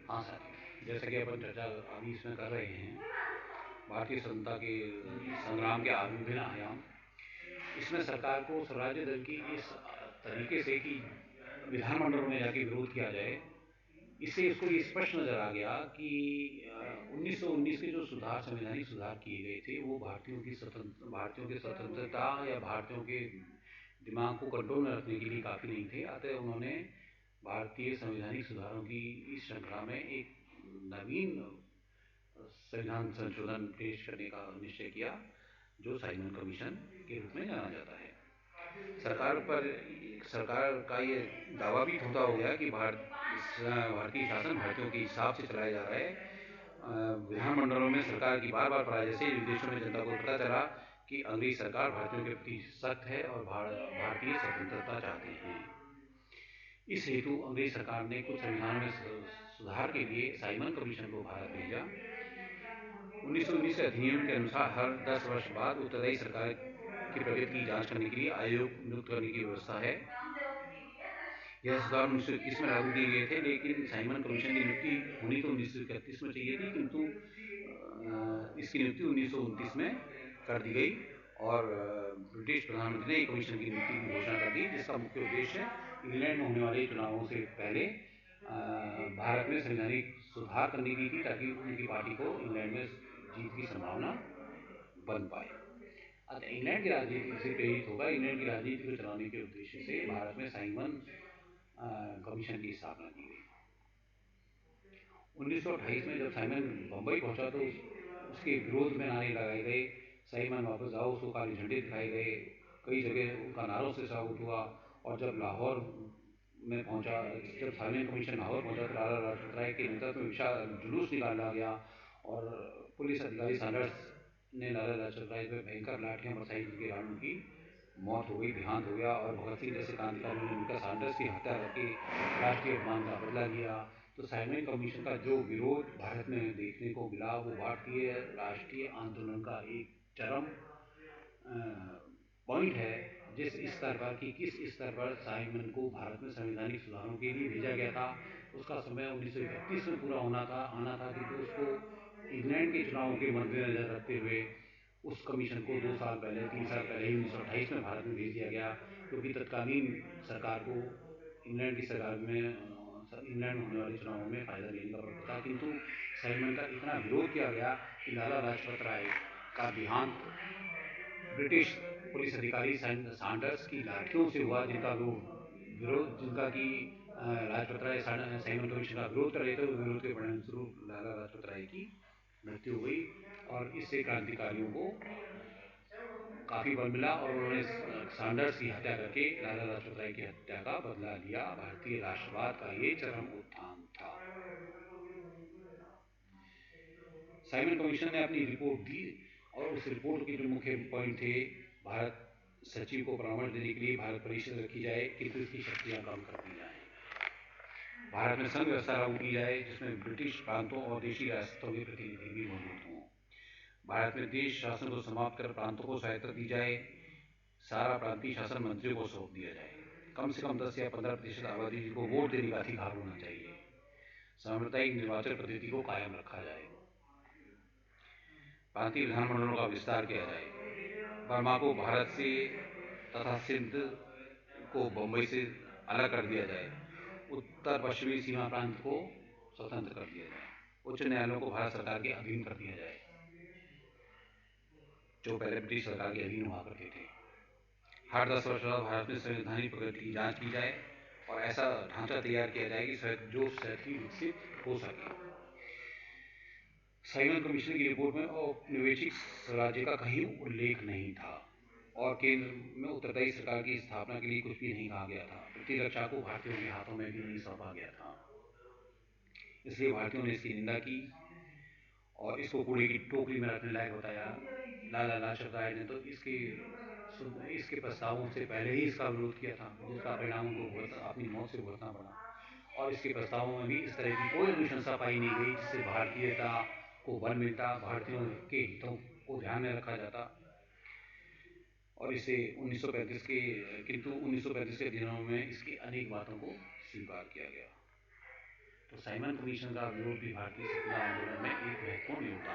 हाँ साथियों, जैसा कि अपन चर्चा अभी इसमें कर रहे हैं, भारतीय स्वतंत्रता के संग्राम के विभिन्न आयाम। इसमें सरकार को स्वराज्य दल की इस तरीके से कि विधानमंडलों में जाके विरोध किया जाए, इससे इसको ये स्पष्ट नजर आ गया कि 1919 के जो सुधार, संवैधानिक सुधार किए गए थे, वो भारतीयों की स्वतंत्रता या भारतीयों के दिमाग को कंट्रोल में रखने के लिए काफ़ी नहीं थे। अतः उन्होंने भारतीय संवैधानिक सुधारों की इस श्रृंखला में एक नवीन संविधान संशोधन पेश करने का निश्चय किया, जो साइमन कमीशन के रूप में जाना जाता है। सरकार का ये दावा भी होता हो गया कि भारतीय शासन भारतीयों के हिसाब से चलाया जा रहा है। विधानमंडलों में सरकार की बार बार पराजय से विदेशों में जनता को पता चला कि अंग्रेज सरकार भारतीयों के प्रति सख्त है और भारतीय स्वतंत्रता चाहते हैं। इस हेतु अंग्रेज सरकार ने कुछ संविधान में सुधार के लिए साइमन कमीशन को भारत भेजा। 1919 के अधिनियम के अनुसार हर 10 वर्ष बाद उत्तरदायी सरकार की प्रगति की जांच करने के लिए आयोग नियुक्त करने की व्यवस्था है। यह सुधार 1921 में लागू किए गए थे, लेकिन साइमन कमीशन की नियुक्ति होनी तो 1931 में चाहिए थी, किंतु इसकी नियुक्ति 1929 में कर दी गई और ब्रिटिश प्रधानमंत्री ने कमीशन की नियुक्ति की घोषणा कर दी, जिसका मुख्य उद्देश्य इंग्लैंड में होने वाले चुनावों से पहले भारत में संवैधानिक सुधार करने की थी, ताकि उनकी पार्टी को इंग्लैंड में जीत की संभावना बन पाए। अतः इंग्लैंड की राजनीति से प्रेरित होकर इंग्लैंड की राजनीति को चलाने के उद्देश्य से भारत में साइमन कमीशन की स्थापना की गई। 1928 में जब साइमन बम्बई पहुंचा तो उसके विरोध में नारे लगाए गए, साइमन वापस आओ, उसको काले झंडे दिखाए गए, कई जगह उनका नारों से स्वागत हुआ। और जब साइमन कमीशन लाहौर पहुंचा तो लाला लाजपत राय के नेतृत्व में विशाल जुलूस निकाला गया और पुलिस अधिकारी सैंडर्स ने लाला लाजपत राय पर भयंकर लाठियां बरसाई, जिनके कारण उनकी मौत हो गई, देहांत हो गया। और भगत सिंह जैसे क्रांतिकारियों ने मिलकर सैंडर्स की हत्या करके राष्ट्रीय अपमान का बदला लिया। तो साइमन कमीशन का जो विरोध भारत में देखने को मिला, वो भारतीय राष्ट्रीय आंदोलन का एक चरम पॉइंट है। किस स्तर पर साइमन को भारत में संवैधानिक सुधारों के लिए भेजा गया था। उसका समय 1931 में पूरा आना था, किंतु उसको इंग्लैंड के चुनावों के मद्देनजर रखते हुए उस कमीशन को 3 साल पहले ही 1928 में भारत में भेज दिया गया, क्योंकि तत्कालीन सरकार को इंग्लैंड में होने वाले चुनावों में फायदा लेने का प्रबंध था। किंतु साइमन का इतना विरोध किया गया कि लाला लाजपत राय का देहांत ब्रिटिश पुलिस अधिकारी सैंडर्स की लाठियों से हुआ, जिनका कि लाजपत राय साइमन कमीशन का विरोध कर रहे थे। विरोध के परिणाम स्वरूप लाला लाजपत राय की मृत्यु हुई और इससे क्रांतिकारियों को काफी बल मिला और उन्होंने सैंडर्स की हत्या करके लाला लाजपत राय की हत्या का बदला लिया। भारतीय राष्ट्रवाद का ये चरम उत्थान था। साइमन कमीशन ने अपनी रिपोर्ट दी और उस रिपोर्ट के जो मुख्य पॉइंट थे, भारत सचिव को परामर्श देने के लिए भारत परिषद रखी जाए, किंतु इसकी शक्तियां कम कर दी जाए। भारत में संघ व्यवस्था लागू की जाए, जिसमें ब्रिटिश प्रांतों और देशी रियासतों के प्रतिनिधि भी मौजूद हों। भारत में देश शासन को समाप्त कर प्रांतों को स्वायत्तता दी जाए। सारा प्रांतीय शासन मंत्रियों को सौंप दिया जाए। कम से कम 10 या 15% आबादी को वोट देने का अधिकार होना चाहिए। साम्प्रदायिक निर्वाचन पद्धति को कायम रखा जाए। प्रांतीय विधानमंडलों का विस्तार किया जाए। बर्मा को भारत से तथा सिंध को बम्बई से अलग कर दिया जाए। उत्तर पश्चिमी सीमा प्रांत को स्वतंत्र कर दिया जाए। उच्च न्यायालयों को भारत सरकार के अधीन कर दिया जाए, जो पहले ब्रिटिश सरकार के अधीन हुआ करते थे। हर 10 वर्ष बाद भारत में संवैधानिक प्रगति की जांच की जाए और ऐसा ढांचा तैयार किया जाए कि जो सहज विकसित हो सके। साइमन कमीशन की रिपोर्ट में औपनिवेशिक स्वराज्य का कहीं उल्लेख नहीं था और केंद्र में उत्तरदायी सरकार की स्थापना के लिए कुछ भी नहीं कहा गया था। प्रतिरक्षा को भारतीयों के हाथों में भी नहीं सौंपा गया था। इसलिए भारतीयों ने इसकी निंदा की और इसको कूड़े की टोकरी में रखने लायक बताया। लाला लाजपत राय ने तो इसके प्रस्तावों से पहले ही इसका विरोध किया था, जिसका परिणाम उनको अपनी मौत से भुगतना पड़ा। और इसके प्रस्तावों में भी इस तरह की कोई अनुशंसा पाई नहीं गई जिससे भारतीयता को बल मिलता, भारतीयों के हितों को ध्यान में रखा जाता। और इसे 1935 के दिनों में इसकी अनेक बातों को स्वीकार किया गया। तो साइमन कमीशन का विरोध भी भारतीय स्वतंत्रता आंदोलन में एक महत्वपूर्ण योगदान